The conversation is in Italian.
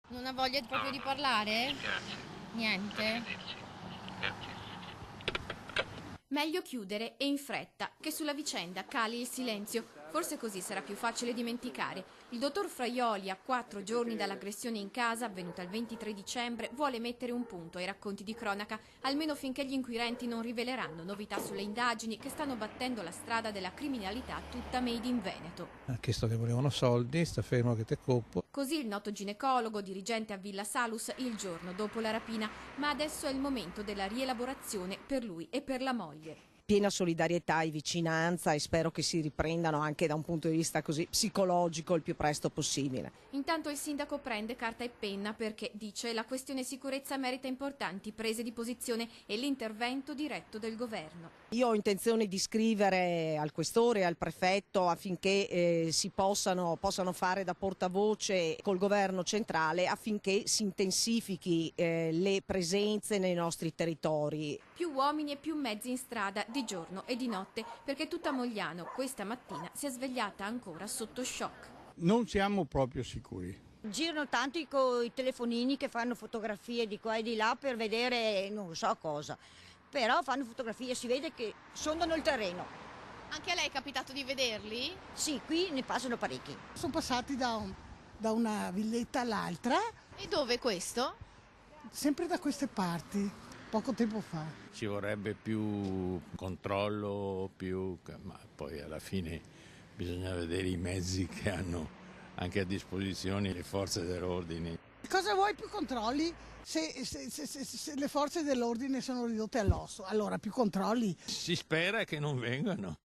Non ha voglia proprio di parlare? Niente? Arrivederci. Grazie. Meglio chiudere e in fretta, che sulla vicenda cali il silenzio. Forse così sarà più facile dimenticare. Il dottor Fraioli, a 4 giorni dall'aggressione in casa, avvenuta il 23 dicembre, vuole mettere un punto ai racconti di cronaca, almeno finché gli inquirenti non riveleranno novità sulle indagini che stanno battendo la strada della criminalità tutta made in Veneto. Ha chiesto che volevano soldi, sta fermo che te coppo. Così il noto ginecologo, dirigente a Villa Salus, il giorno dopo la rapina, ma adesso è il momento della rielaborazione per lui e per la moglie. Piena solidarietà e vicinanza e spero che si riprendano anche da un punto di vista così psicologico il più presto possibile. Intanto il sindaco prende carta e penna perché, dice, la questione sicurezza merita importanti prese di posizione e l'intervento diretto del governo. Io ho intenzione di scrivere al questore e al prefetto affinché si possano fare da portavoce col governo centrale affinché si intensifichi le presenze nei nostri territori. Più uomini e più mezzi in strada di giorno e di notte perché tutta Mogliano questa mattina si è svegliata ancora sotto shock. Non siamo proprio sicuri. Girano tanti con i telefonini che fanno fotografie di qua e di là per vedere non so cosa, però fanno fotografie, si vede che sondano il terreno. Anche a lei è capitato di vederli? Sì, qui ne passano parecchi. Sono passati da una villetta all'altra, E dove questo? sempre da queste parti, poco tempo fa. Ci vorrebbe più controllo, ma poi alla fine bisogna vedere i mezzi che hanno anche a disposizione le forze dell'ordine. Cosa vuoi più controlli? Se le forze dell'ordine sono ridotte all'osso, allora più controlli. Si spera che non vengano.